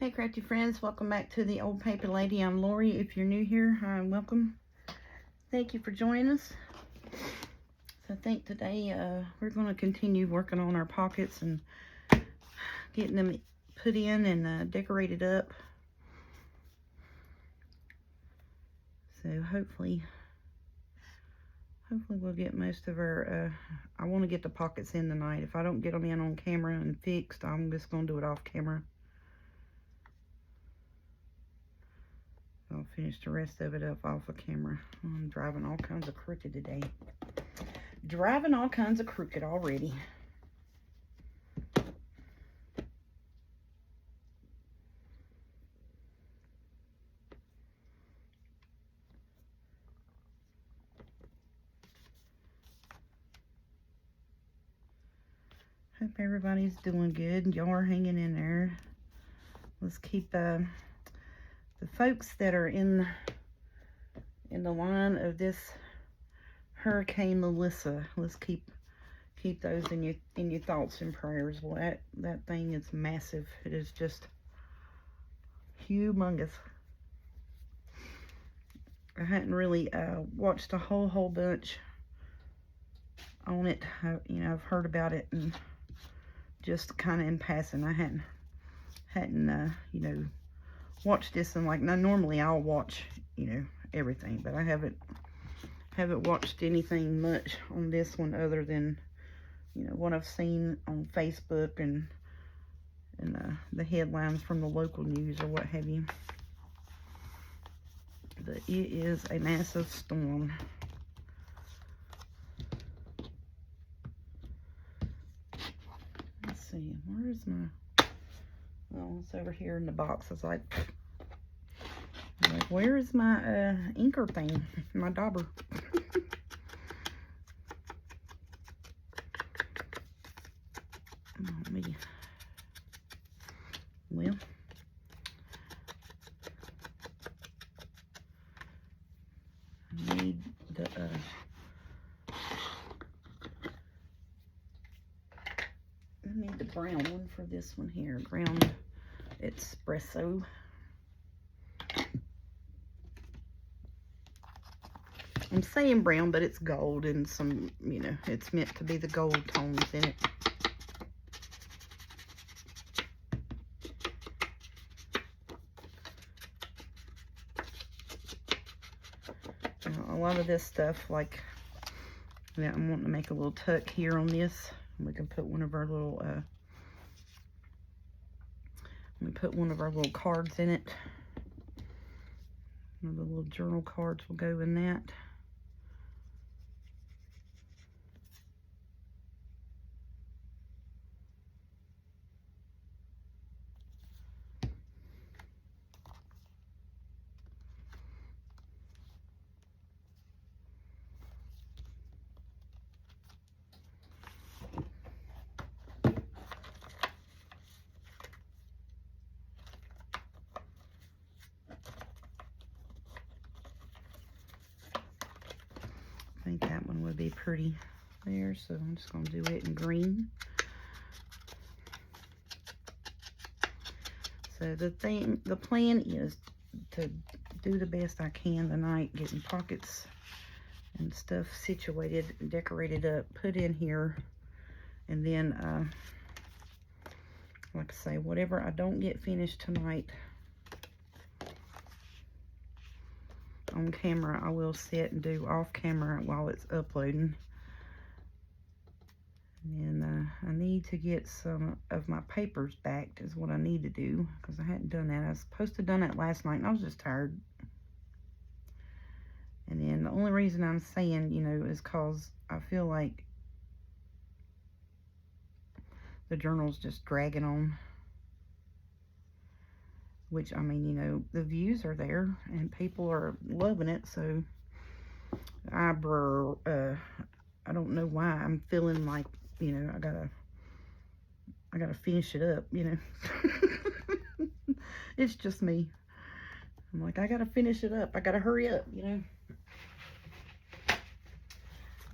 Hey crafty friends, welcome back to the Old Paper Lady. I'm Lori. If you're new here, hi, welcome. Thank you for joining us. So I think today we're going to continue working on our pockets and getting them put in and decorated up. So hopefully we'll get most of our, I want to get the pockets in tonight. If I don't get them in on camera and fixed, I'm just going to do it off camera. I'll finish the rest of it up off of camera. I'm driving all kinds of crooked today. Driving all kinds of crooked already. Hope everybody's doing good. Y'all are hanging in there. Let's keep the folks that are in the line of this Hurricane Melissa. Let's keep those in your thoughts and prayers. Well, that thing is massive. It is just humongous. I hadn't really watched a whole bunch on it. I've heard about it and just kind of in passing. I hadn't watched this, and like, now normally I'll watch everything, but I haven't watched anything much on this one other than what I've seen on Facebook and the headlines from the local news or what have you. But it is a massive storm. Let's see, where is my, oh, it's over here in the box. I was like, where is my inker thing, my dauber? Well, I need the brown one for this one here, ground espresso. I'm saying brown, but it's gold and some, it's meant to be the gold tones in it. A lot of this stuff, like, I'm wanting to make a little tuck here on this. We can put one of our little, cards in it. One of the little journal cards will go in that. I think that one would be pretty there, so I'm just going to do it in green. So the plan is to do the best I can tonight, getting pockets and stuff situated and decorated up, put in here, and then like I say, whatever I don't get finished tonight on camera, I will sit and do off camera while it's uploading. And I need to get some of my papers back is what I need to do, because I hadn't done that. I was supposed to have done that last night and I was just tired. And then the only reason I'm saying, is because I feel like the journal's just dragging on. Which, I mean, the views are there and people are loving it, so I don't know why I'm feeling like, I gotta finish it up, It's just me. I'm like, I gotta finish it up. I gotta hurry up,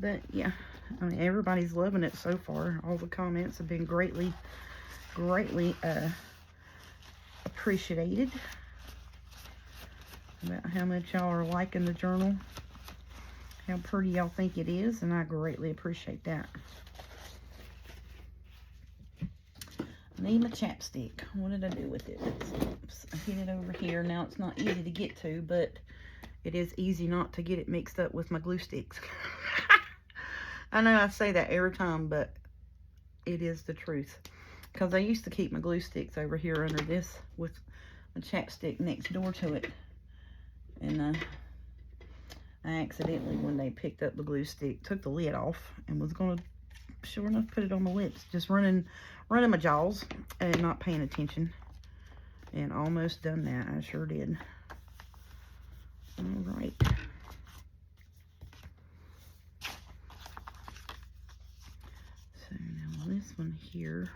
But yeah, I mean, everybody's loving it so far. All the comments have been greatly appreciated about how much y'all are liking the journal, how pretty y'all think it is, and I greatly appreciate that. I need my chapstick. What did I do with it? I hid it over here. Now it's not easy to get to, but it is easy not to get it mixed up with my glue sticks. I know I say that every time, but it is the truth. Because I used to keep my glue sticks over here under this with the chapstick next door to it. And I accidentally, when they picked up the glue stick, took the lid off and was going to, sure enough, put it on my lips. Just running my jaws and not paying attention. And almost done that. I sure did. All right. So now this one here,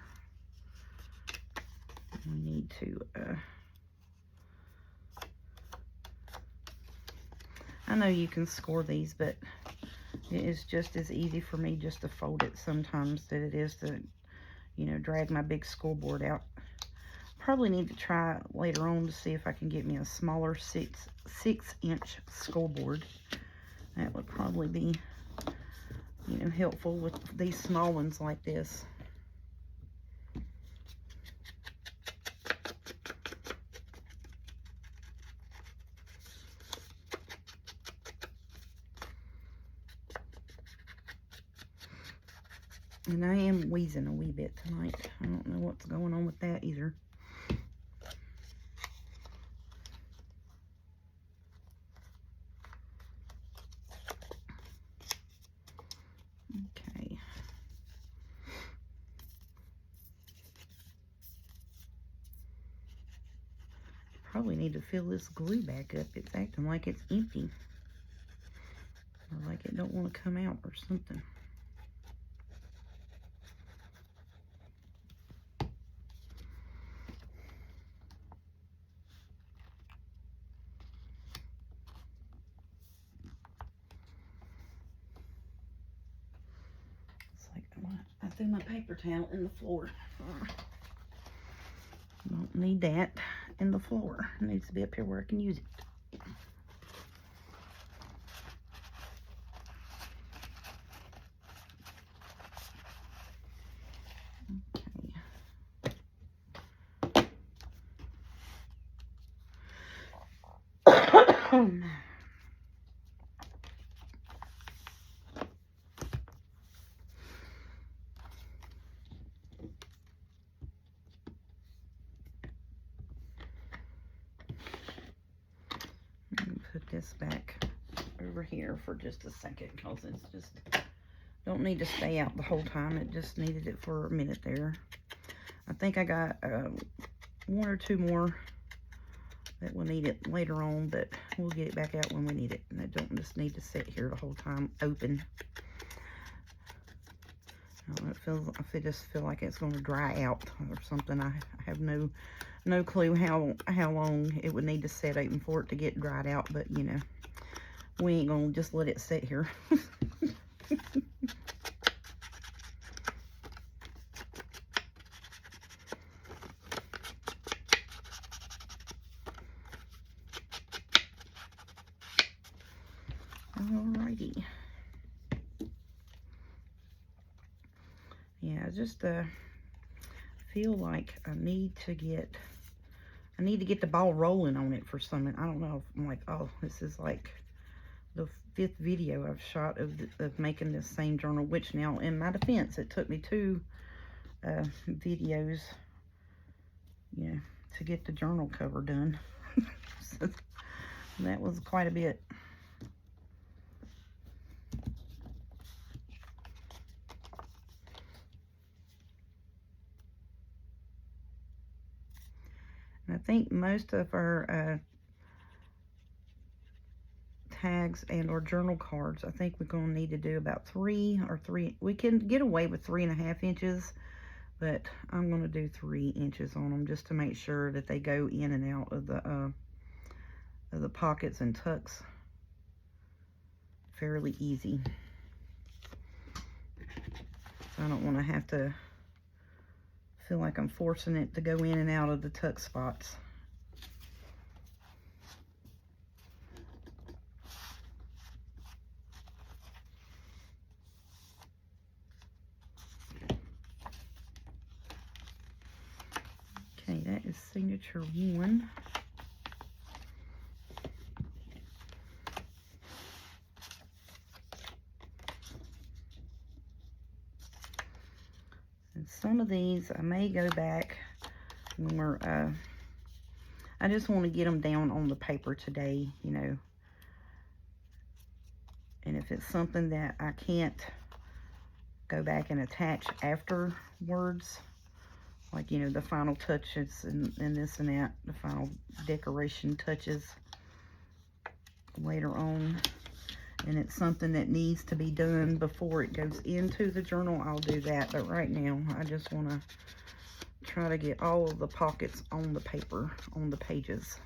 we need to, I know you can score these, but it is just as easy for me just to fold it sometimes that it is to, you know, drag my big scoreboard out. Probably need to try later on to see if I can get me a smaller 6-inch scoreboard. That would probably be, you know, helpful with these small ones like this. And I am wheezing a wee bit tonight. I don't know what's going on with that either. Okay. Probably need to fill this glue back up. It's acting like it's empty. Or like it don't want to come out or something. I threw my paper towel in the floor. Don't need that in the floor. It needs to be up here where I can use it. Okay. Put this back over here for just a second because it's just don't need to stay out the whole time. It just needed it for a minute there. I think I got 1 or 2 more that we'll need it later on, but we'll get it back out when we need it. And I don't just need to sit here the whole time open. I just feel like it's going to dry out or something. I have no clue how long it would need to sit open for it to get dried out, but you know, we ain't gonna just let it sit here. Alrighty. Yeah, I just feel like I need to get the ball rolling on it for something. I don't know. I'm like, oh, this is like the 5th video I've shot of making this same journal, which now, in my defense, it took me 2 videos, you know, to get the journal cover done. So that was quite a bit. And I think most of our tags and or journal cards, I think we're going to need to do about 3. We can get away with 3.5 inches, but I'm going to do 3 inches on them just to make sure that they go in and out of the pockets and tucks fairly easy. So I don't want to have to feel like I'm forcing it to go in and out of the tuck spots. is signature 1. And some of these I may go back when we're, I just want to get them down on the paper today, you know. And if it's something that I can't go back and attach afterwards, like, you know, the final touches and this and that, the final decoration touches later on, and it's something that needs to be done before it goes into the journal, I'll do that. But right now, I just want to try to get all of the pockets on the paper, on the pages.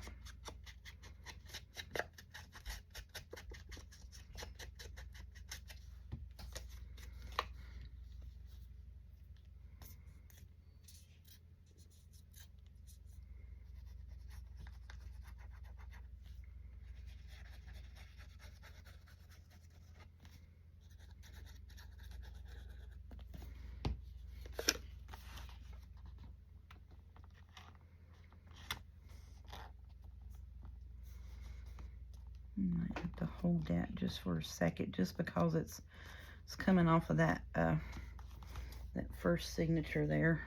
I might have to hold that just for a second, just because it's coming off of that that first signature there.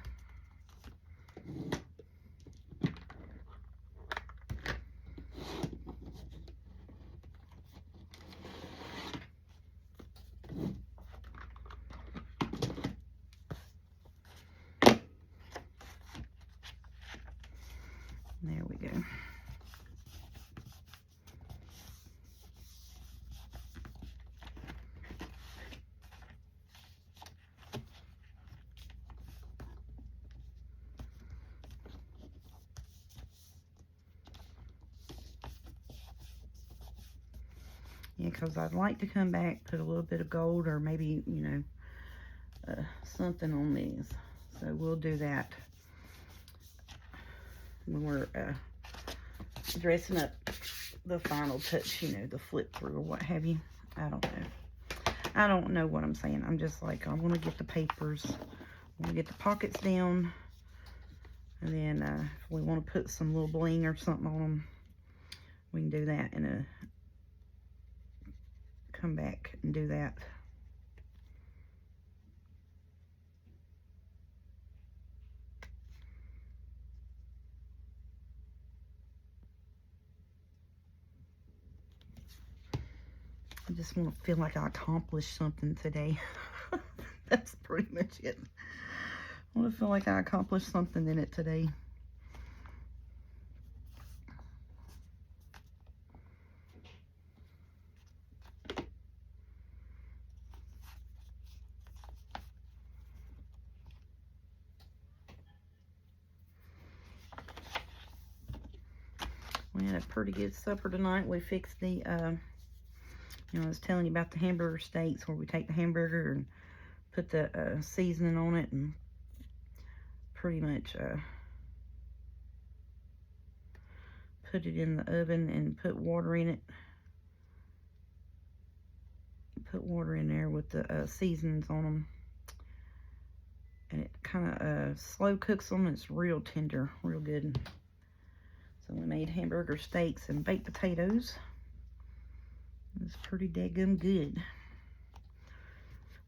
There we go. Yeah, because I'd like to come back, put a little bit of gold, or maybe, you know, something on these. So we'll do that when we're dressing up the final touch, you know, the flip through or what have you. I don't know. I don't know what I'm saying. I'm just like, I want to get the papers, I want to get the pockets down, and then if we want to put some little bling or something on them, we can do that and come back and do that. I just want to feel like I accomplished something today. That's pretty much it. I want to feel like I accomplished something in it today. We had a pretty good supper tonight. We fixed the, you know, I was telling you about the hamburger steaks, where we take the hamburger and put the seasoning on it, and pretty much put it in the oven and put water in it. Put water in there with the seasonings on them. And it kind of slow cooks them. It's real tender, real good. So we made hamburger steaks and baked potatoes. It's pretty daggum good.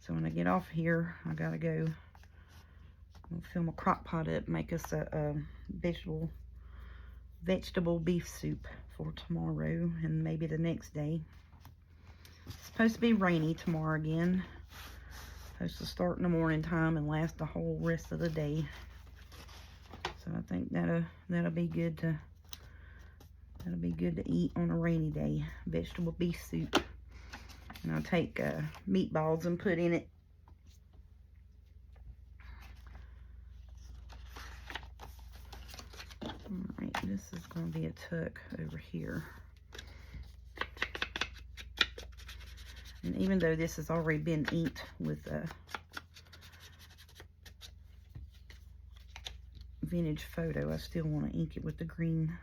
So when I get off here, I gotta go fill my crock pot up, make us a vegetable beef soup for tomorrow and maybe the next day. It's supposed to be rainy tomorrow again. Supposed to start in the morning time and last the whole rest of the day. So I think that'll be good to eat on a rainy day. Vegetable beef soup. And I'll take meatballs and put in it. Alright, this is going to be a tuck over here. And even though this has already been inked with Vintage Photo, I still want to ink it with the green.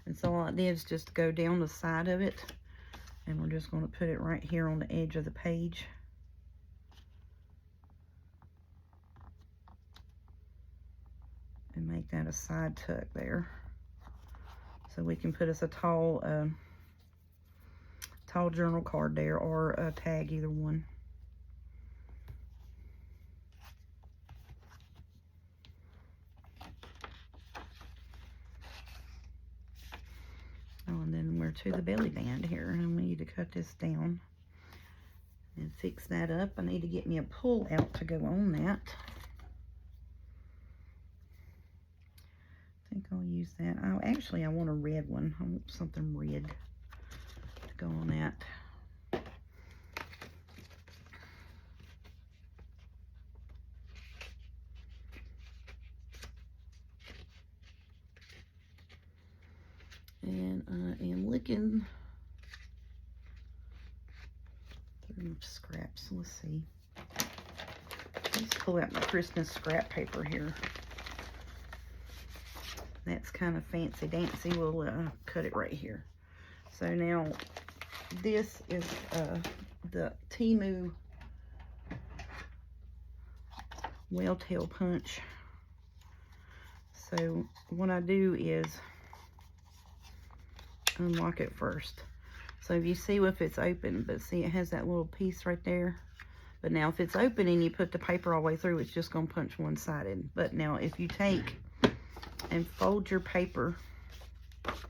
And so all I did is just go down the side of it And we're just going to put it right here on the edge of the page. And make that a side tuck there. So we can put us a tall journal card there, or a tag, either one. Oh, and then we're to the belly band here, and we need to cut this down and fix that up. I need to get me a pull out to go on that. I think I'll use that. Oh, actually, I want a red one. I want something red to go on that. And I am looking through my scraps. Let's see. Let's pull out my Christmas scrap paper here. That's kind of fancy dancy. We'll cut it right here. So now this is the Temu Whale Tail Punch. So what I do is unlock it first. So if you see if it's open, but see it has that little piece right there. But now if it's open and you put the paper all the way through, it's just going to punch one-sided. But now if you take and fold your paper if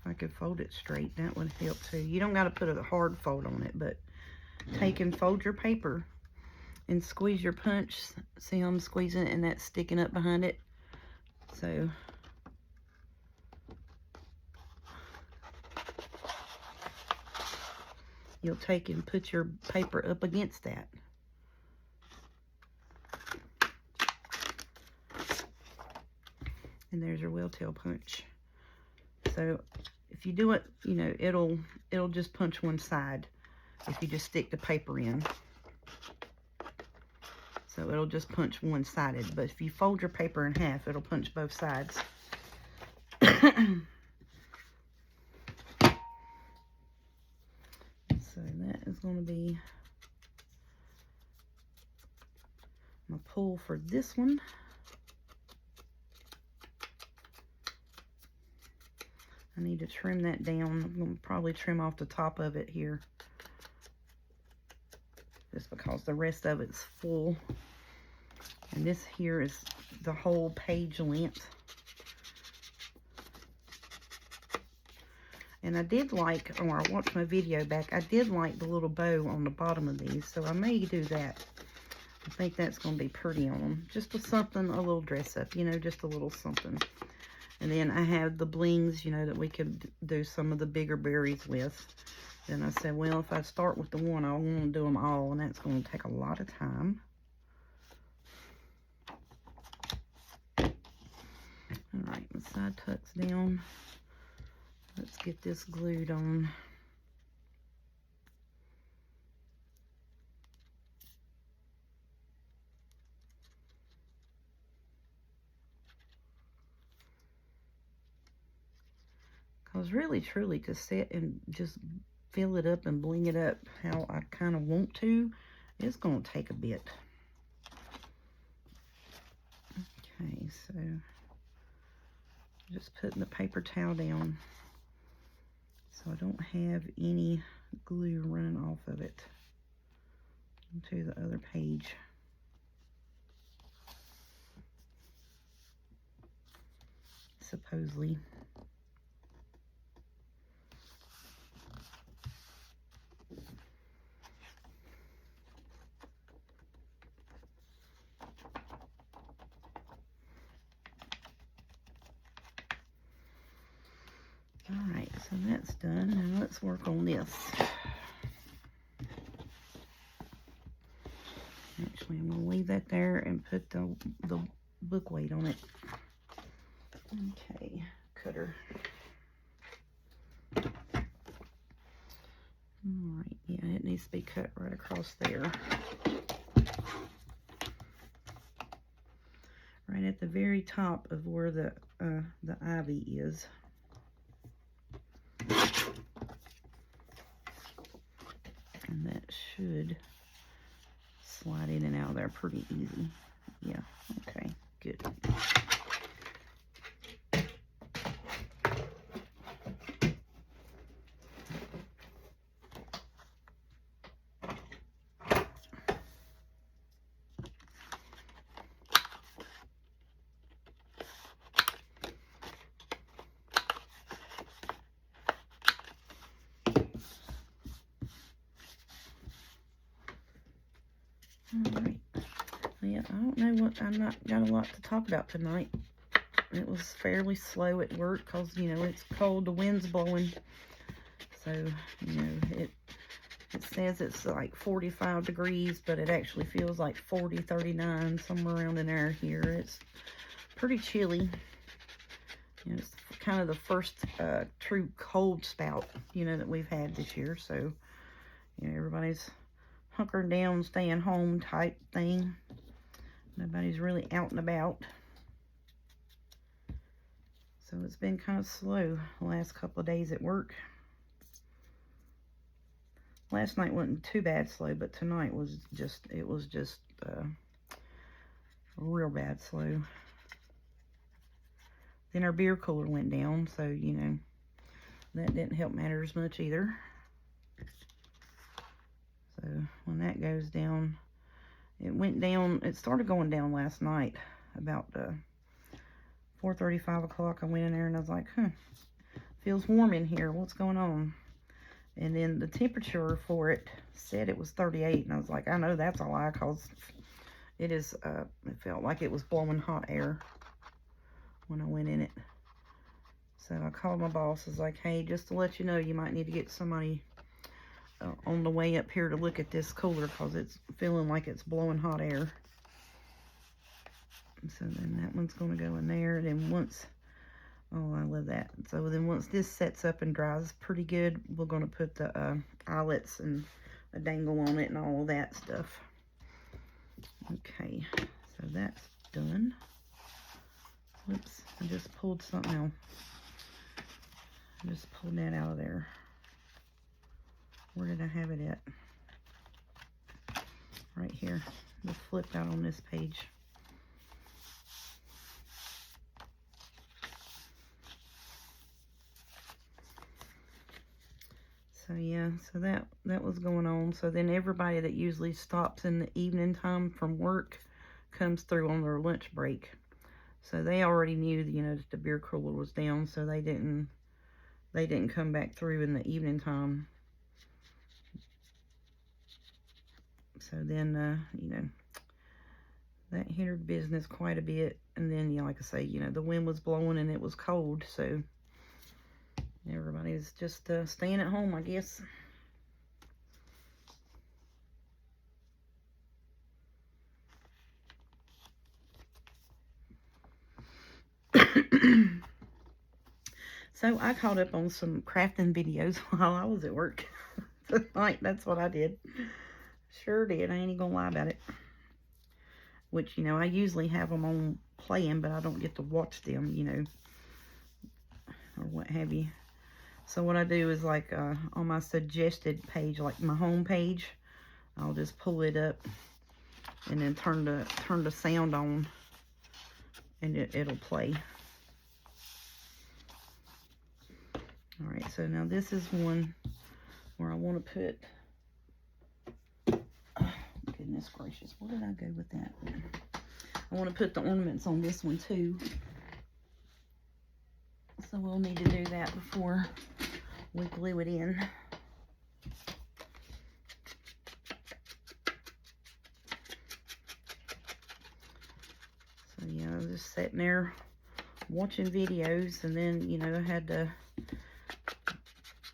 I could fold it straight, that would help too. You don't got to put a hard fold on it, but take and fold your paper and squeeze your punch. See how I'm squeezing it and that's sticking up behind it? So you'll take and put your paper up against that. And there's your whale tail punch. So if you do it, you know, it'll just punch one side if you just stick the paper in. So it'll just punch one-sided. But if you fold your paper in half, it'll punch both sides. So that is going to be my pull for this one. I need to trim that down. I'm going to probably trim off the top of it here, just because the rest of it's full. And this here is the whole page length. And I did like, or I watched my video back, I did like the little bow on the bottom of these, so I may do that. I think that's going to be pretty on them. Just something, a little dress up, you know, just a little something. And then I have the blings, you know, that we could do some of the bigger berries with. Then I said, well, if I start with the one, I want to do them all, and that's going to take a lot of time. All right, my side tucks down. Let's get this glued on. Because really, truly, to sit and just fill it up and bling it up how I kind of want to, it's going to take a bit. Okay, so just putting the paper towel down so I don't have any glue running off of it onto the other page. Supposedly. Alright, so that's done. Now let's work on this. Actually, I'm going to leave that there and put the book weight on it. Okay, cutter. Alright, yeah, it needs to be cut right across there. right at the very top of where the ivy is. And that should slide in and out of there pretty easy. Yeah, okay, good. Alright. Yeah, I don't know what, I'm not got a lot to talk about tonight. It was fairly slow at work because, you know, it's cold, the wind's blowing. So, you know, it says it's like 45 degrees, but it actually feels like 40, 39, somewhere around in there here. It's pretty chilly. You know, it's kind of the first true cold spout, you know, that we've had this year. So, you know, everybody's hunkering down, staying home type thing. Nobody's really out and about. So it's been kind of slow the last couple of days at work. Last night wasn't too bad slow, but tonight was just, it was just real bad slow. Then our beer cooler went down, so, you know, that didn't help matters much either. So when that goes down, it went down, it started going down last night about 4:30, 5 o'clock. I went in there and I was like, feels warm in here. What's going on? And then the temperature for it said it was 38. And I was like, I know that's a lie because it is, it felt like it was blowing hot air when I went in it. So I called my boss. I was like, hey, just to let you know, you might need to get somebody on the way up here to look at this cooler because it's feeling like it's blowing hot air. So then that one's going to go in there. And then once, oh, I love that. So then once this sets up and dries pretty good, we're going to put the eyelets and a dangle on it and all of that stuff. Okay, so that's done. Whoops, I just pulled something out. I just pulled that out of there. Where did I have it at? Right here. Just flipped out on this page. So yeah, so that was going on. So then everybody that usually stops in the evening time from work comes through on their lunch break. So they already knew, you know, that the beer cooler was down, so they didn't come back through in the evening time. So then, you know, that hindered business quite a bit. And then, you know, like I say, you know, the wind was blowing and it was cold, so everybody's just staying at home, I guess. So I caught up on some crafting videos while I was at work tonight. That's what I did. Sure did. I ain't even gonna lie about it. Which, you know, I usually have them on playing, but I don't get to watch them, you know, or what have you. So what I do is, like, on my suggested page, like my home page, I'll just pull it up and then turn the sound on, and it'll play. All right, so now this is one where I want to put, oh, goodness gracious, where did I go with that? I want to put the ornaments on this one too. So we'll need to do that before we glue it in. So yeah, I was just sitting there watching videos, and then, you know, I had to,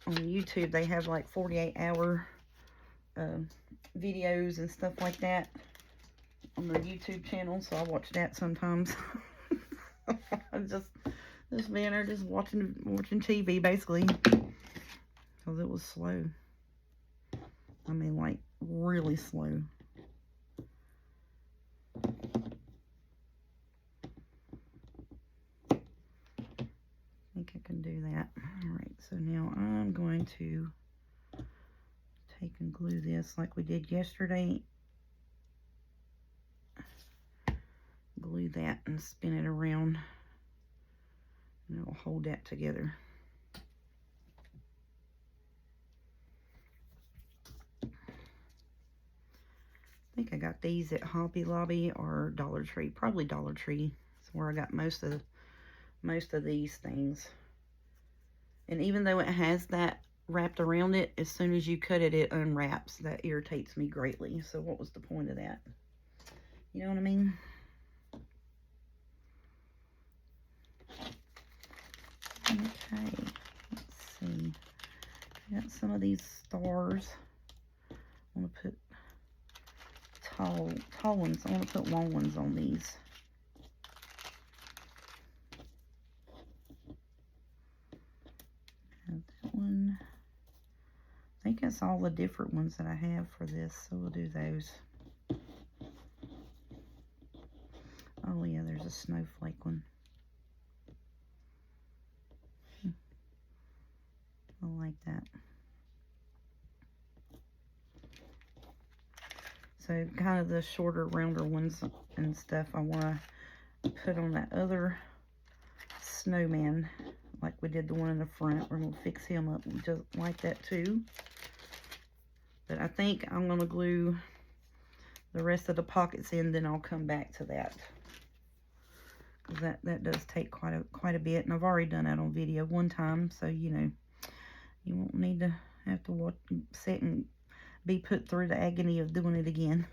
on YouTube, they have like 48-hour videos and stuff like that on the YouTube channel, so I watch that sometimes. I'm just being there, just watching TV, basically, because it was slow. I mean, like, really slow. can do that. All right, so now I'm going to take and glue this like we did yesterday. Glue that and spin it around, and it'll hold that together. I think I got these at Hobby Lobby or Dollar Tree. Probably Dollar Tree. That's where I got most of these things. And even though it has that wrapped around it, as soon as you cut it, it unwraps. That irritates me greatly. So what was the point of that? You know what I mean? Okay, let's see. I got some of these stars. I want to put tall ones. I want to put long ones on these. And that one. I think that's all the different ones that I have for this, so we'll do those. Oh yeah, there's a snowflake one. I like that. So kind of the shorter, rounder ones and stuff I want to put on that other snowman, like we did the one in the front. We're going to fix him up just like that too. But I think I'm going to glue the rest of the pockets in, then I'll come back to that. Because that does take quite a bit, and I've already done that on video one time, so you know, you won't need to have to watch, sit and be put through the agony of doing it again.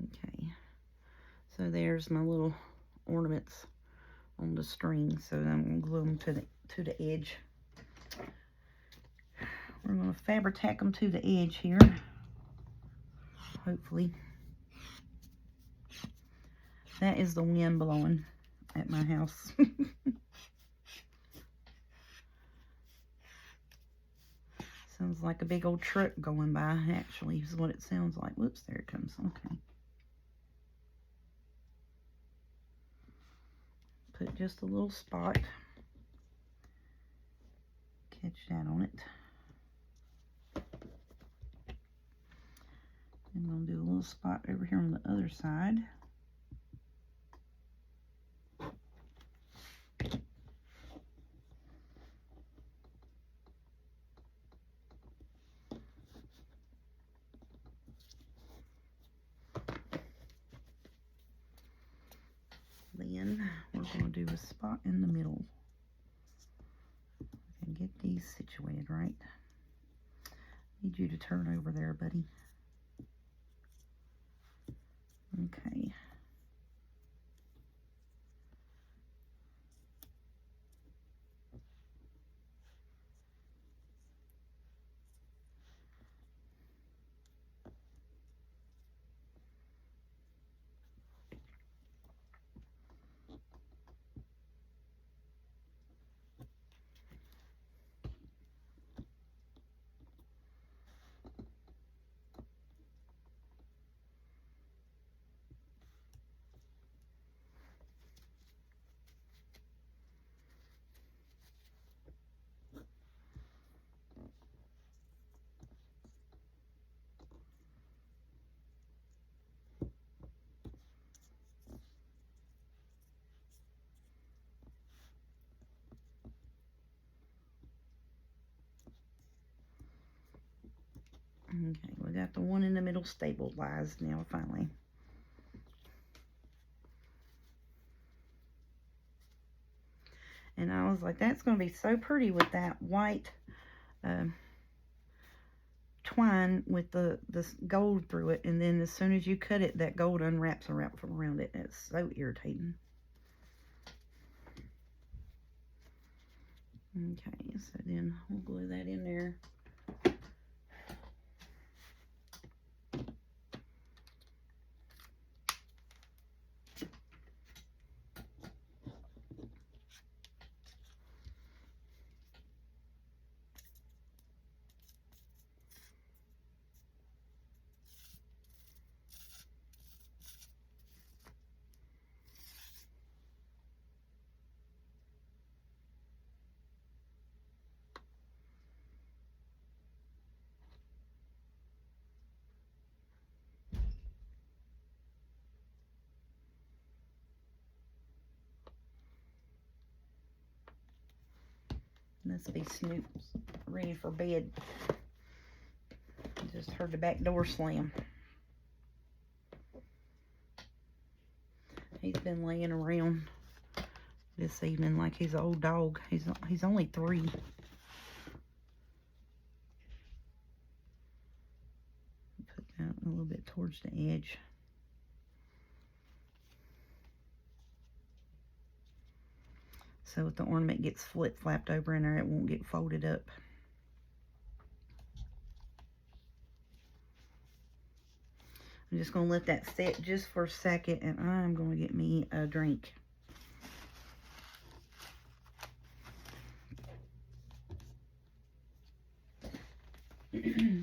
Okay, so there's my little ornaments on the string, so I'm going to glue them to the edge. We're going to Fabri-Tac them to the edge here, hopefully. That is the wind blowing at my house. Sounds like a big old truck going by, actually, is what it sounds like. Whoops, there it comes. Okay. Put just a little spot. Catch that on it. And I'm going to do a little spot over here on the other side. Then we're going to do a spot in the middle. And get these situated right. Need you to turn over there, buddy. Okay. Okay, we got the one in the middle stabilized now, finally. And I was like, that's going to be so pretty with that white twine with this gold through it. And then as soon as you cut it, that gold unwraps around it. It's so irritating. Okay, so then we'll glue that in there. Must be Snoop's ready for bed. Just heard the back door slam. He's been laying around this evening like he's an old dog. He's only 3. Put that a little bit towards the edge. So if the ornament gets flip-flapped over in there, it won't get folded up. I'm just going to let that set just for a second, and I'm going to get me a drink. Because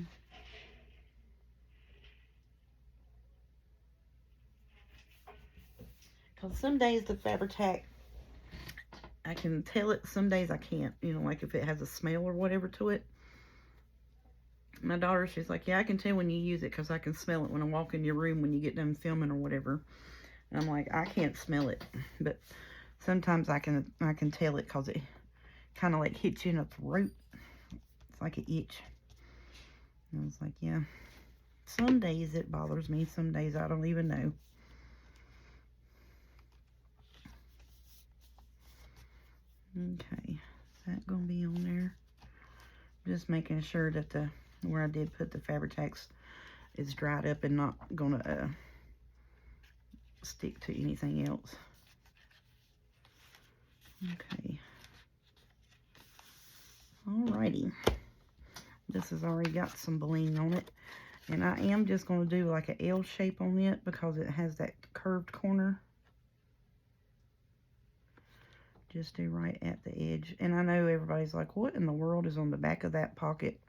some days the Fabri-Tac, I can tell it, some days I can't. You know, like if it has a smell or whatever to it. My daughter, she's like, yeah, I can tell when you use it because I can smell it when I walk in your room when you get done filming or whatever. And I'm like, I can't smell it. But sometimes I can tell it because it kind of like hits you in the throat. It's like an itch. And I was like, yeah. Some days it bothers me. Some days I don't even know. Okay. Is that going to be on there? Just making sure that where I did put the Fabri-Tacs is dried up and not going to stick to anything else. Okay. Alrighty. This has already got some bling on it. And I am just going to do like an L shape on it because it has that curved corner. Just do right at the edge. And I know everybody's like, what in the world is on the back of that pocket?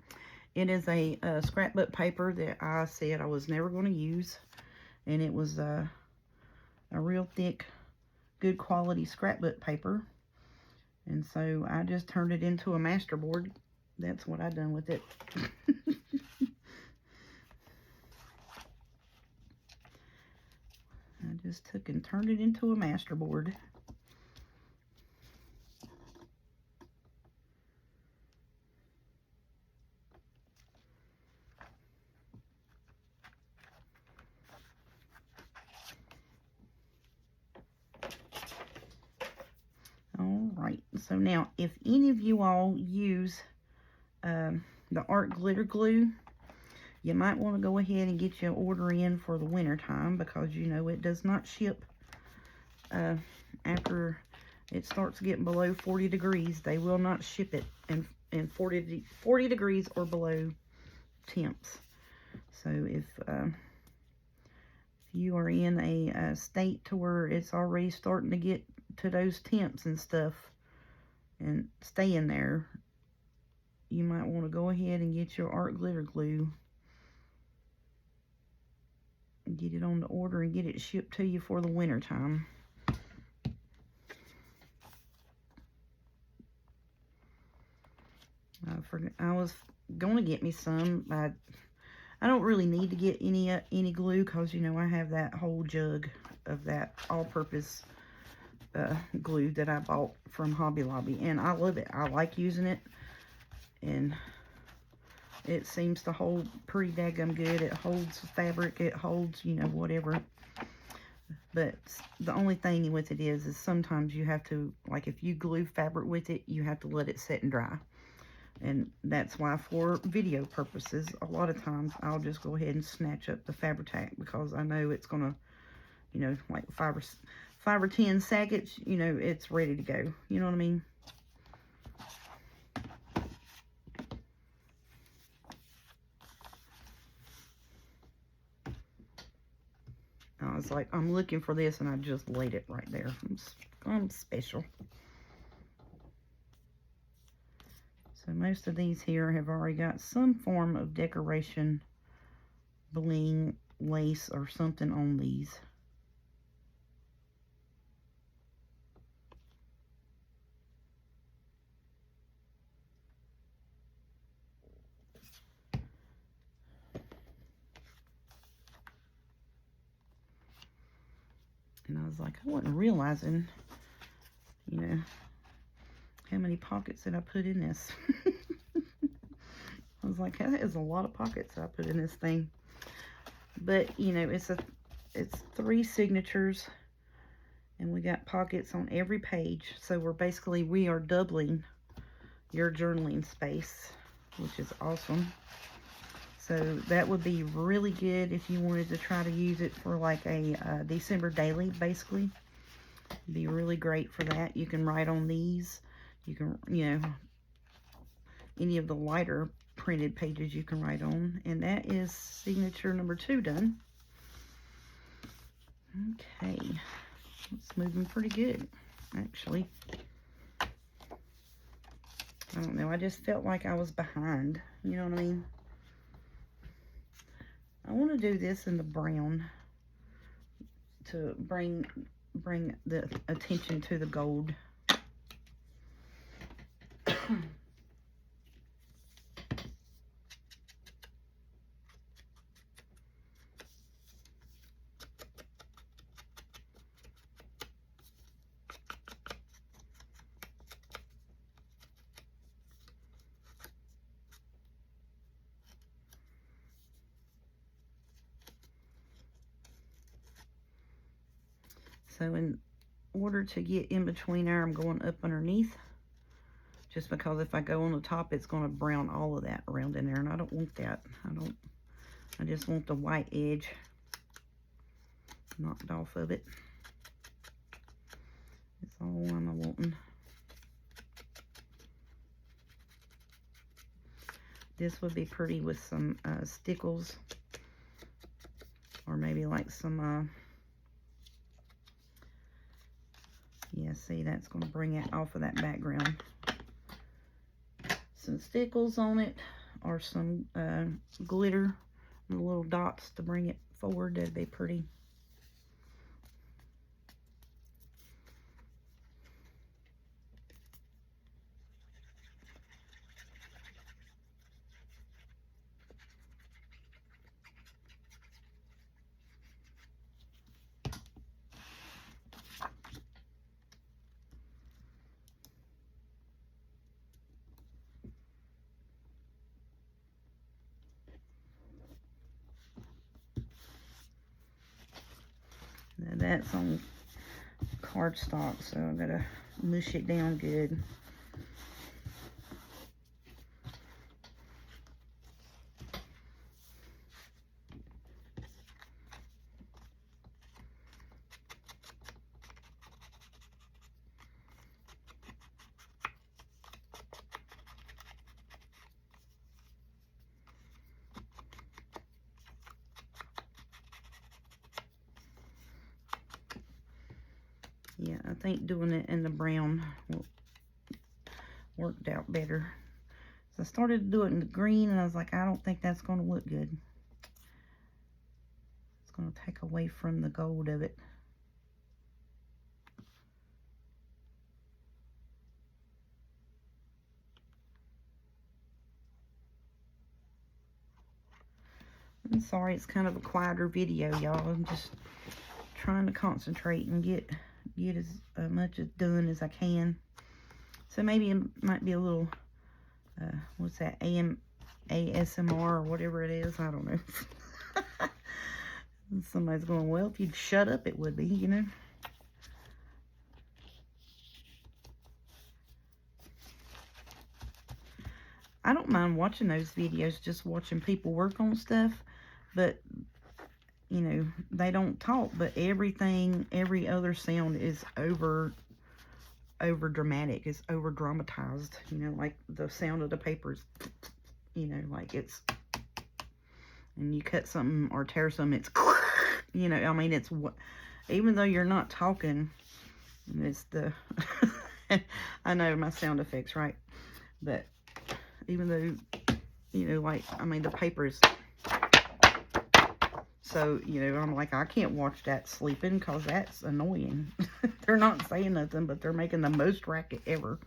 It is a scrapbook paper that I said I was never going to use. And it was a real thick, good quality scrapbook paper. And so I just turned it into a masterboard. That's what I done with it. I just took and turned it into a masterboard. Alright, so now if any of you all use the art glitter glue, you might want to go ahead and get your order in for the winter time because you know it does not ship after it starts getting below 40 degrees. They will not ship it in 40 degrees or below temps. So if you are in a state to where it's already starting to get to those temps and stuff and stay in there, you might want to go ahead and get your art glitter glue and get it on the order and get it shipped to you for the winter time. I was going to get me some. I don't really need to get any glue because, you know, I have that whole jug of that all-purpose glue that I bought from Hobby Lobby, and I love it. I like using it, and it seems to hold pretty daggum good. It holds fabric, it holds, you know, whatever. But the only thing with it is sometimes you have to, like if you glue fabric with it, you have to let it sit and dry. And that's why for video purposes, a lot of times I'll just go ahead and snatch up the Fabri-Tac because I know it's going to, you know, like 5 or 10 seconds, you know, it's ready to go. You know what I mean? I was like, I'm looking for this, and I just laid it right there. I'm special. So most of these here have already got some form of decoration, bling, lace, or something on these. And I was like, I wasn't realizing, you know, how how many pockets that I put in this. I was like, that is a lot of pockets I put in this thing. But, you know, it's 3 signatures. And we got pockets on every page. So we are doubling your journaling space, which is awesome. So that would be really good if you wanted to try to use it for like a December daily, basically. It'd be really great for that. You can write on these. You can, you know, any of the lighter printed pages you can write on. And that is signature number 2 done. Okay. It's moving pretty good, actually. I don't know. I just felt like I was behind. You know what I mean? I want to do this in the brown to bring the attention to the gold. So in order to get in between there, I'm going up underneath. Just because if I go on the top, it's going to brown all of that around in there. And I don't want that. I just want the white edge knocked off of it. That's all I'm wanting. This would be pretty with some stickles. Or maybe like some... yeah, see, that's going to bring it off of that background. Some stickles on it, or some glitter, and little dots to bring it forward. That'd be pretty. Now that's on cardstock, so I'm gonna mush it down good. Yeah, I think doing it in the brown worked out better. So I started to do it in the green, and I was like, I don't think that's going to look good. It's going to take away from the gold of it. I'm sorry, it's kind of a quieter video, y'all. I'm just trying to concentrate and get as much as done as I can. So maybe it might be a little, what's that, ASMR or whatever it is. I don't know. Somebody's going, well, if you'd shut up, it would be, you know. I don't mind watching those videos, just watching people work on stuff. But, you know, they don't talk, but every other sound is over dramatic. It's over dramatized, you know, like the sound of the papers, you know, like it's, and you cut something or tear something, it's, you know, I mean, it's, even though you're not talking, it's the, I know my sound effects, right? But even though, you know, like, I mean, the paper is, so, you know, I'm like, I can't watch that sleeping because that's annoying. They're not saying nothing, but they're making the most racket ever.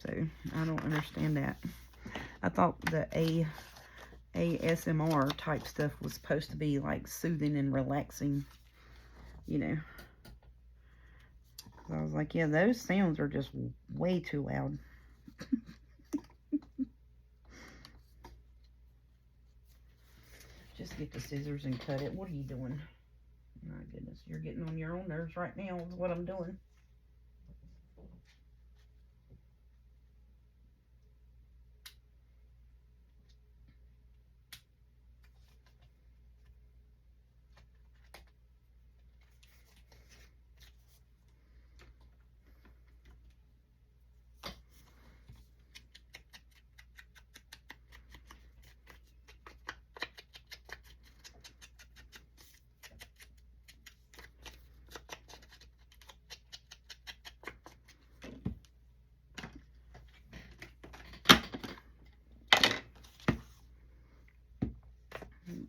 So, I don't understand that. I thought the ASMR type stuff was supposed to be like soothing and relaxing, you know. I was like, yeah, those sounds are just way too loud. Just get the scissors and cut it. What are you doing? My goodness, you're getting on your own nerves right now is what I'm doing.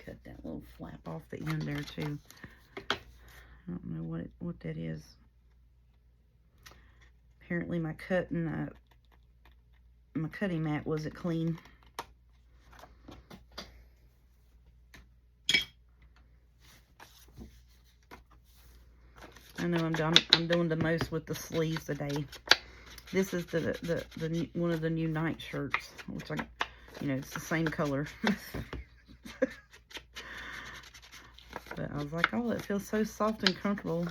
Cut that little flap off the end there too. I don't know what that is. Apparently my cutting mat wasn't clean. I know I'm doing the most with the sleeves today. This is the one of the new night shirts, which it's the same color. But I was like, oh, it feels so soft and comfortable.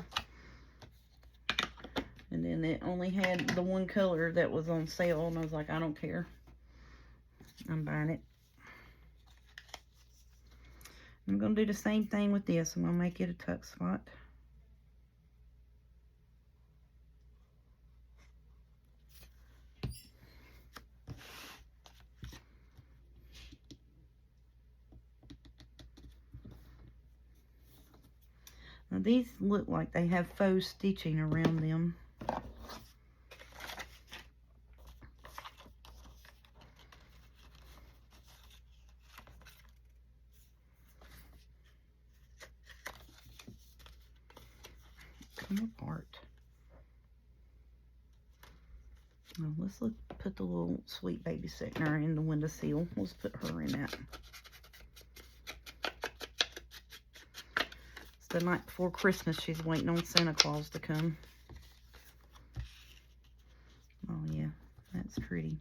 And then it only had the one color that was on sale, and I was like, I don't care. I'm buying it. I'm going to do the same thing with this. I'm going to make it a tuck spot. Now these look like they have faux stitching around them. Come apart. Now let's put the little sweet baby Sitner in the windowsill. Let's put her in that. It's the night before Christmas. She's waiting on Santa Claus to come. Oh yeah, that's pretty.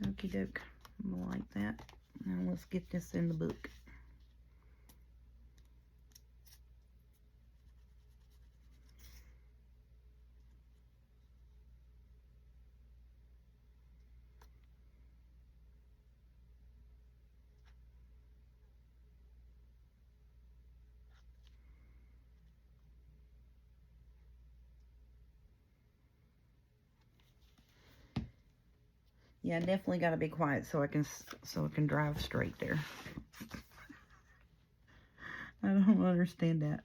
Okie doke. I'm gonna like that. Now let's get this in the book. Yeah, I definitely got to be quiet so I can drive straight there. I don't understand that.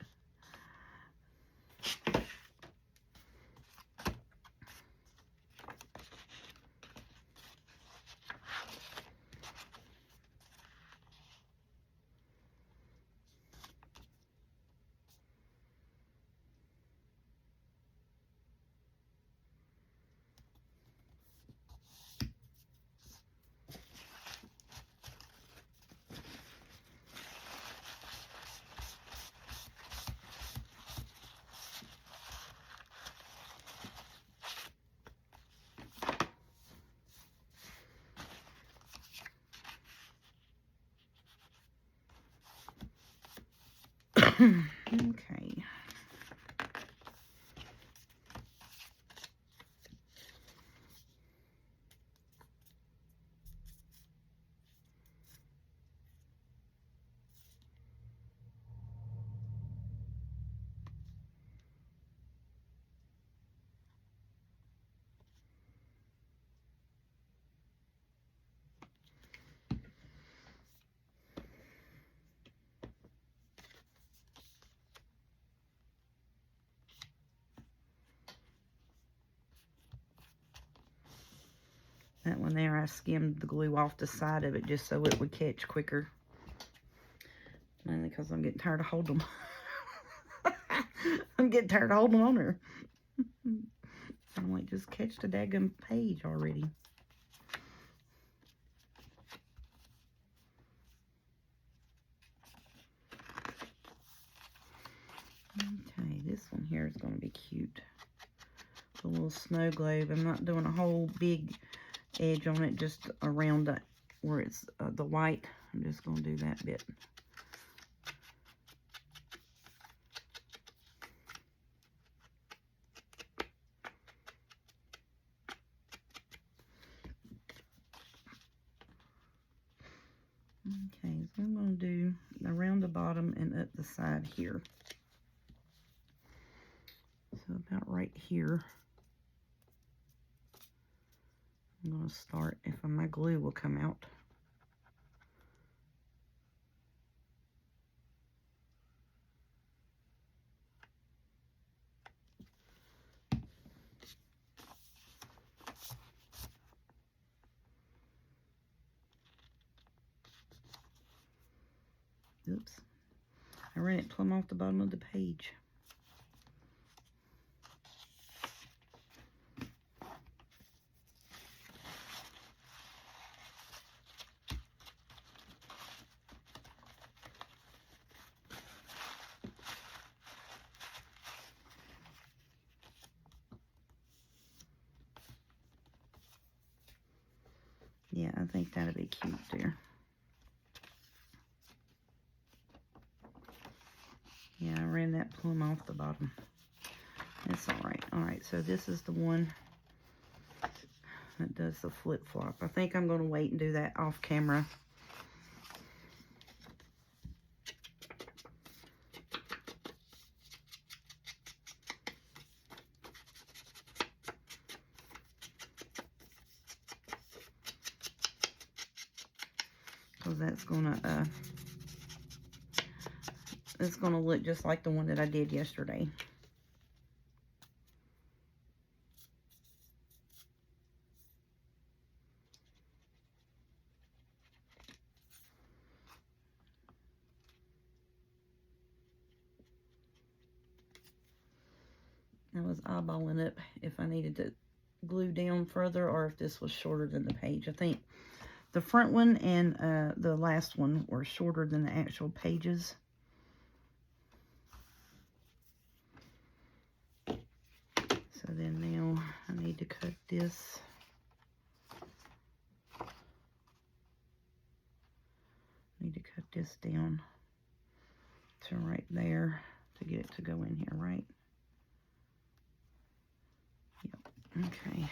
Okay. That one there, I skimmed the glue off the side of it just so it would catch quicker. Mainly because I'm getting tired of holding them. I'm getting tired of holding them on her. I'm like, just catch the daggum page already. Okay, this one here is going to be cute. The little snow globe. I'm not doing a whole big edge on it, just around it where it's the white. I'm just going to do that bit. Okay, so I'm going to do around the bottom and up the side here. So about right here. I'm going to start, if my glue will come out. Oops. I ran it plumb off the bottom of the page. Yeah, I think that'd be cute there. Yeah, I ran that plumb off the bottom. That's alright. Alright, so this is the one that does the flip-flop. I think I'm going to wait and do that off camera. Because that's gonna it's gonna look just like the one that I did yesterday. I was eyeballing up if I needed to glue down further or if this was shorter than the page. I think the front one and the last one were shorter than the actual pages. So then now I need to cut this. Need to cut this down to right there to get it to go in here, right? Yep. Okay.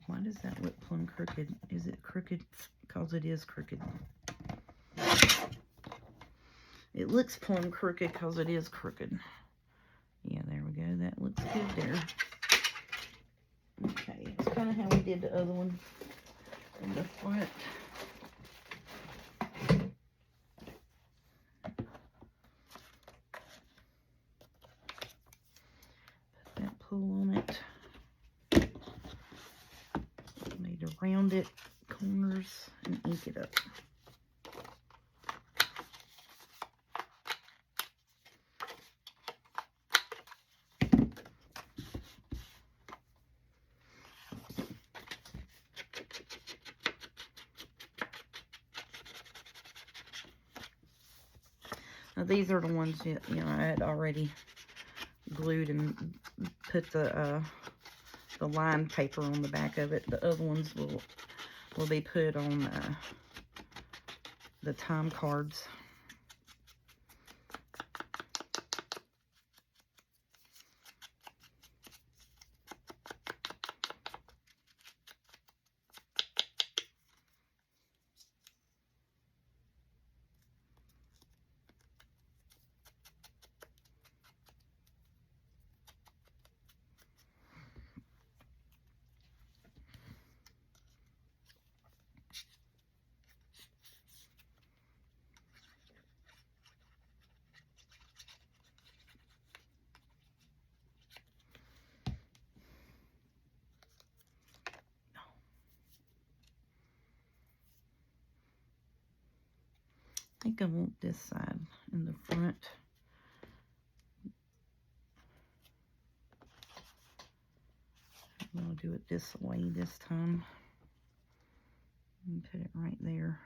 Why does that look plumb crooked? Is it crooked? Because it is crooked. It looks plumb crooked because it is crooked. Yeah, there we go. That looks good there. Okay, it's kind of how we did the other one in the front. Put that pull on it. Need to round it, corners, and ink it up. Now these are the ones that, you know, I had already glued and put the lined paper on the back of it. The other ones will be put on the time cards. think I want this side in the front. I'll do it this way this time. And put it right there.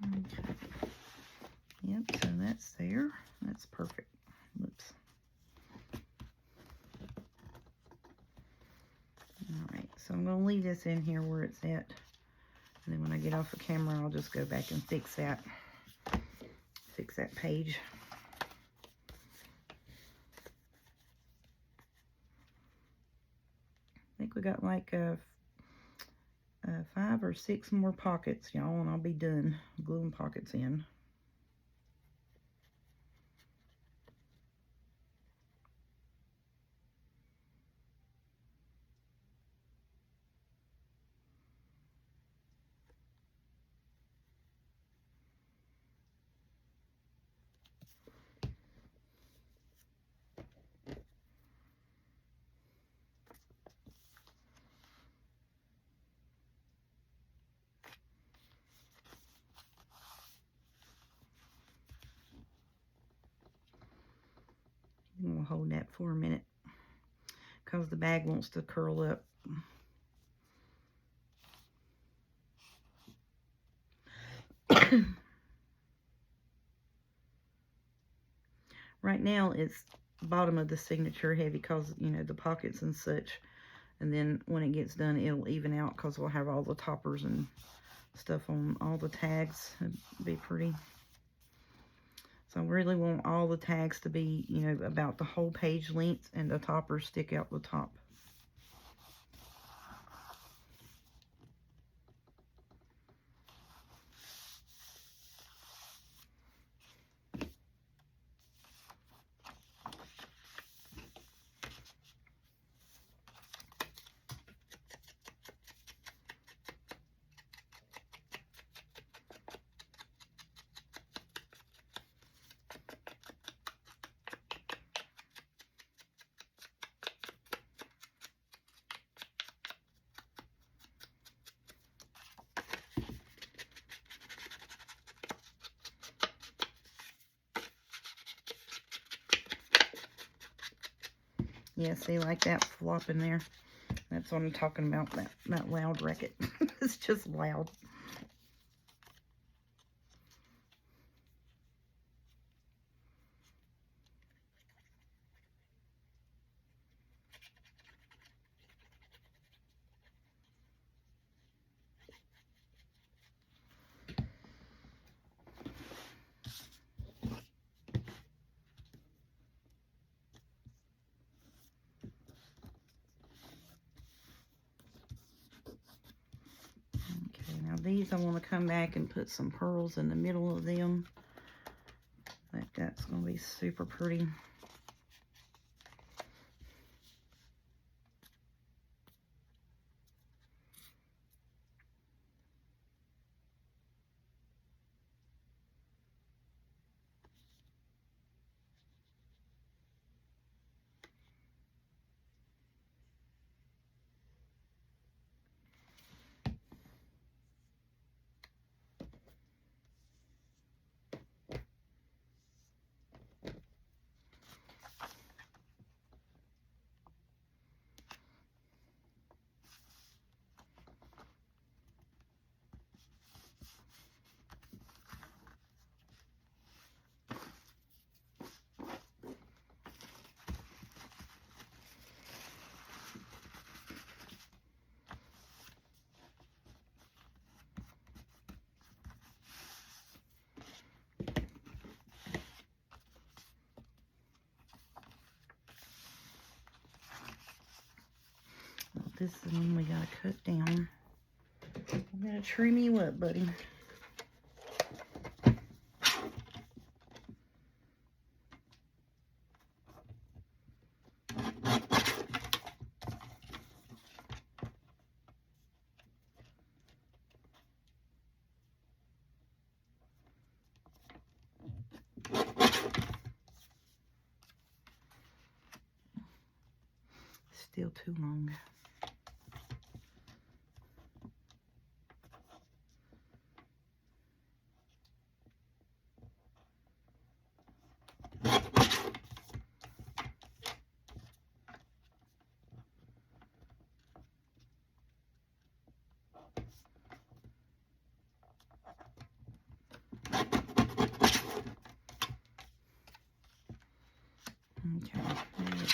Okay. Yep, so that's there. That's perfect. Whoops. Alright, so I'm going to leave this in here where it's at. And then when I get off the camera, I'll just go back and fix that page. I think we got like 5 or 6 more pockets, y'all, and I'll be done gluing pockets in. We'll hold that for a minute because the bag wants to curl up. Right now it's bottom of the signature heavy because, you know, the pockets and such. And then when it gets done, it'll even out because we'll have all the toppers and stuff on all the tags. It'd be pretty. So I really want all the tags to be, you know, about the whole page length, and the toppers stick out the top. Yeah, see, like that flop in there. That's what I'm talking about, that loud racket. It's just loud. Now these I want to come back and put some pearls in the middle of them. Like that's going to be super pretty. This is the one we gotta cut down. I'm gonna trim you up, buddy. Still too long. Okay, there we go.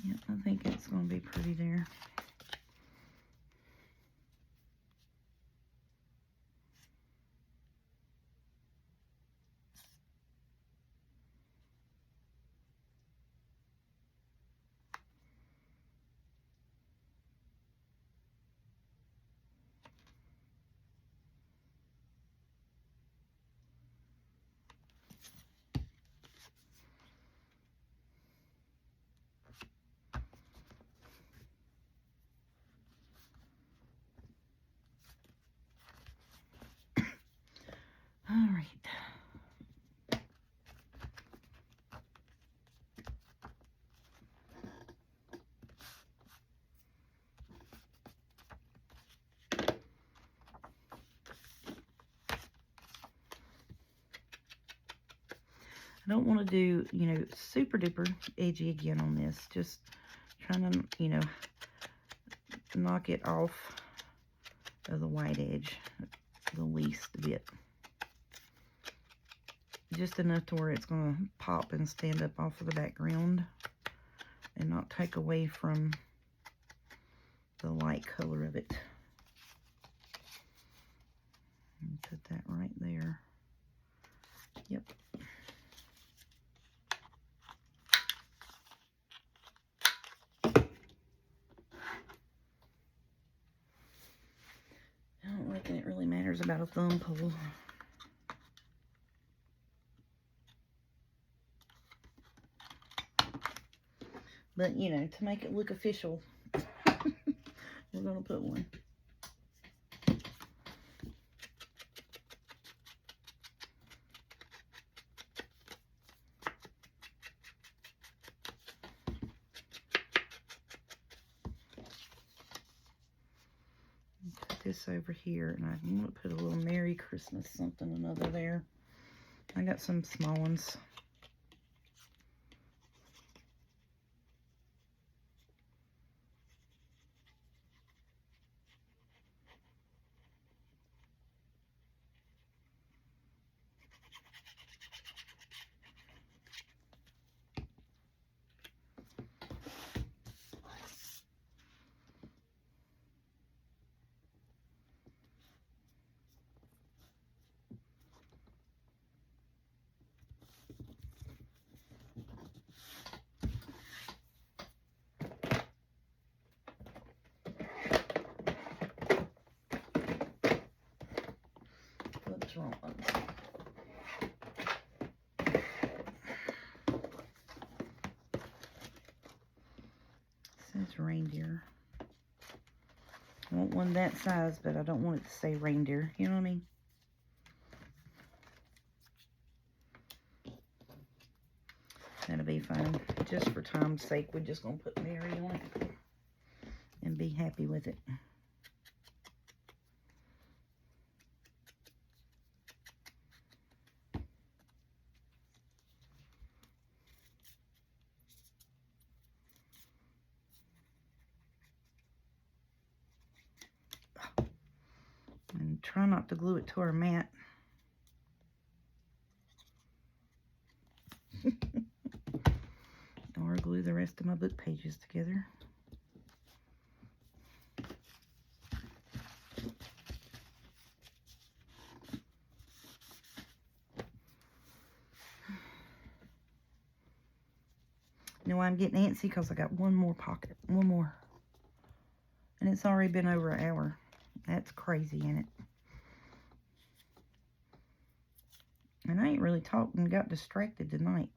Yep, I think it's going to be pretty there. All right. I don't want to do, super duper edgy again on this. Just trying to, knock it off of the white edge the least bit. Just enough to where it's going to pop and stand up off of the background and not take away from the light color of it. And put that right there. Yep. I don't reckon it really matters about a thumb pull. But, to make it look official, we're going to put one. Put this over here, and I'm going to put a little Merry Christmas something or another there. I got some small ones. What's wrong? It says reindeer. I want one that size, but I don't want it to say reindeer. You know what I mean? That'll be fine. Just for time's sake, we're just going to put Mary on it. and be happy with it. And try not to glue it to our mat. Or glue the rest of my book pages together. You know why I'm getting antsy? Because I got one more pocket. One more. And it's already been over an hour. That's crazy, ain't it? And I ain't really talked and got distracted tonight.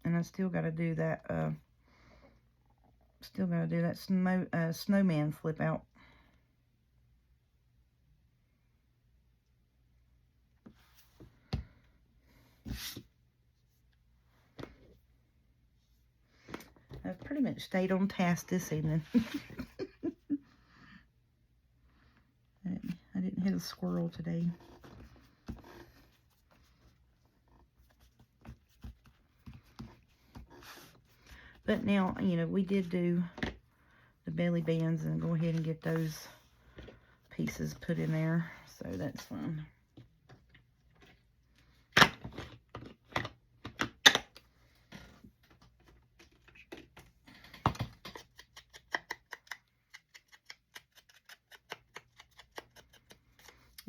And I still got to do that, snowman flip out. I've pretty much stayed on task this evening. I didn't hit a squirrel today. But now, you know, we did do the belly bands and go ahead and get those pieces put in there. So that's fine.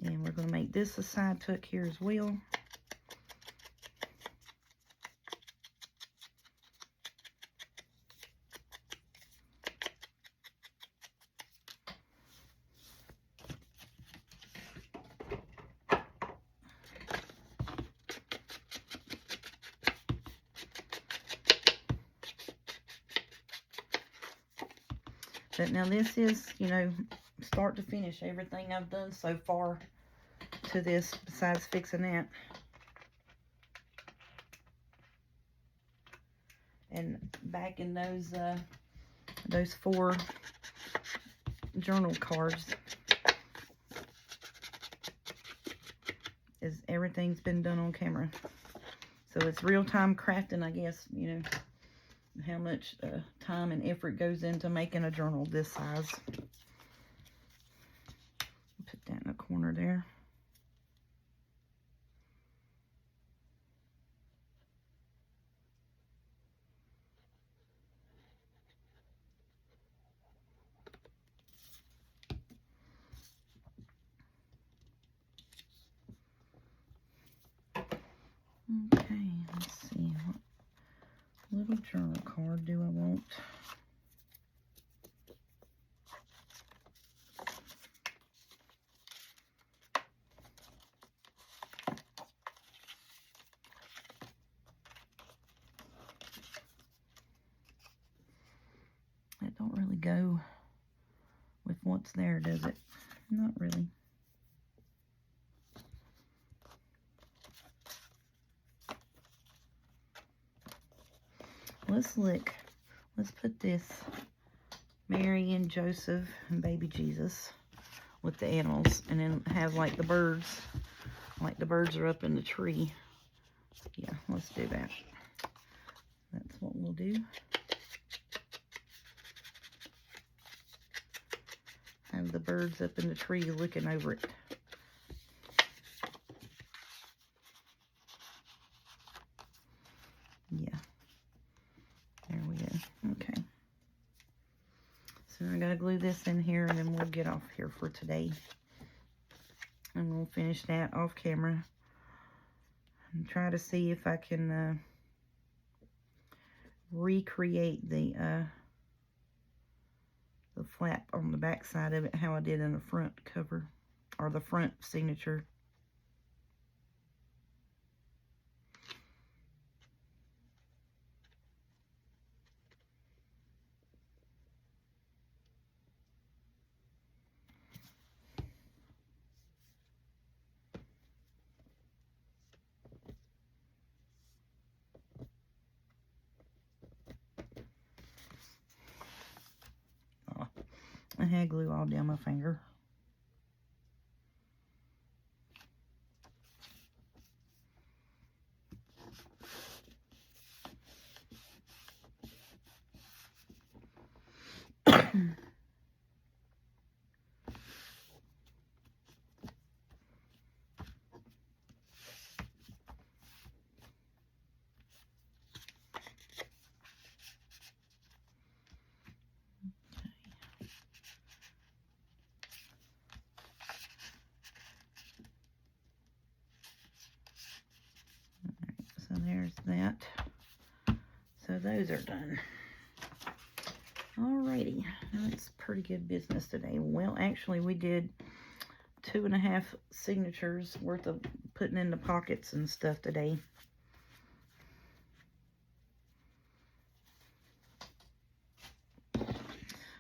And we're going to make this a side tuck here as well. But now this is, you know, start to finish everything I've done so far to this besides fixing that. And back in those 4 journal cards is everything's been done on camera. So it's real-time crafting, I guess, you know, how much time and effort goes into making a journal this size. Put that in the corner there. Okay, let's see. What little journal card do I want? It don't really go with what's there, does it? Not really. Let's look. Let's put this Mary and Joseph and baby Jesus with the animals, and then have like the birds are up in the tree. Yeah, let's do that. That's what we'll do. Have the birds up in the tree looking over it. Yeah. There we go. Okay. So I gotta glue this in here, and then we'll get off here for today. And we'll finish that off camera. And try to see if I can recreate the flap on the back side of it, how I did in the front cover, or the front signature. I had glue all down my finger. So there's that. So those are done. Alrighty, that's pretty good business today. Well, actually, we did 2.5 signatures worth of putting in the pockets and stuff today.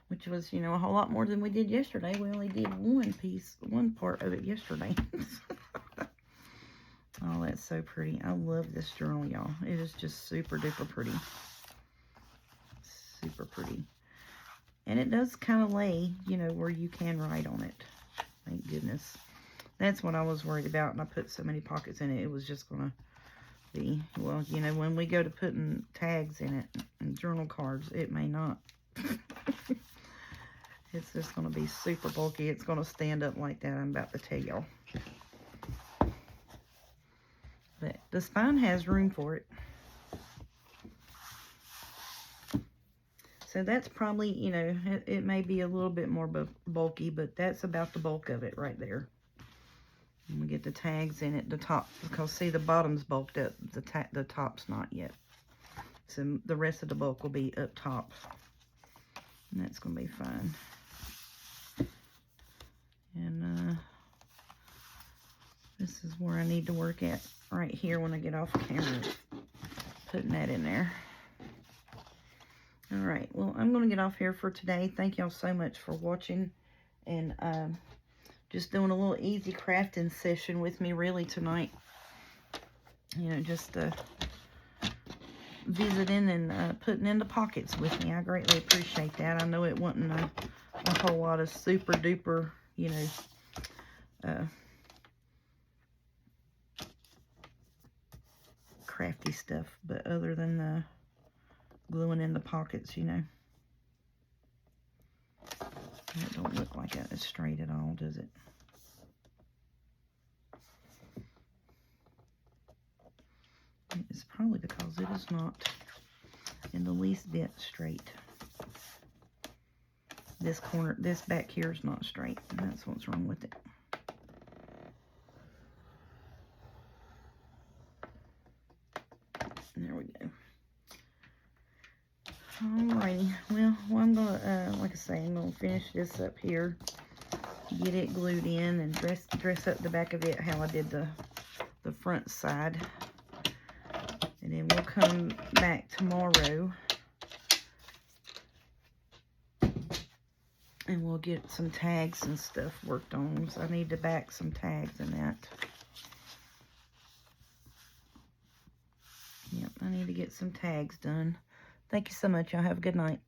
Which was, you know, a whole lot more than we did yesterday. We only did one part of it yesterday. Oh, that's so pretty. I love this journal, y'all. It is just super duper pretty. Super pretty. And it does kind of lay, you know, where you can write on it. Thank goodness. That's what I was worried about, and I put so many pockets in it. It was just going to be, well, you know, when we go to putting tags in it and journal cards, it may not. It's just going to be super bulky. It's going to stand up like that, I'm about to tell y'all. But the spine has room for it. So that's probably, you know, it may be a little bit more bulky, but that's about the bulk of it right there. And we get the tags in it, the top, because see, the bottom's bulked up, the top's not yet. So the rest of the bulk will be up top. And that's going to be fine. And this is where I need to work at right here when I get off camera. Putting that in there. Alright, well, I'm going to get off here for today. Thank y'all so much for watching. And just doing a little easy crafting session with me really tonight. You know, just visiting and putting in the pockets with me. I greatly appreciate that. I know it wasn't a whole lot of super duper, you know, crafty stuff, but other than gluing in the pockets, you know. It don't look like that is straight at all, does it? It's probably because it is not in the least bit straight. This corner, this back here is not straight, and that's what's wrong with it. There we go. Alrighty, well, I'm gonna, like I say, I'm gonna finish this up here, get it glued in, and dress up the back of it how I did the front side, and then we'll come back tomorrow, and we'll get some tags and stuff worked on. So I need to back some tags and that. Yep, I need to get some tags done. Thank you so much. Y'all have a good night.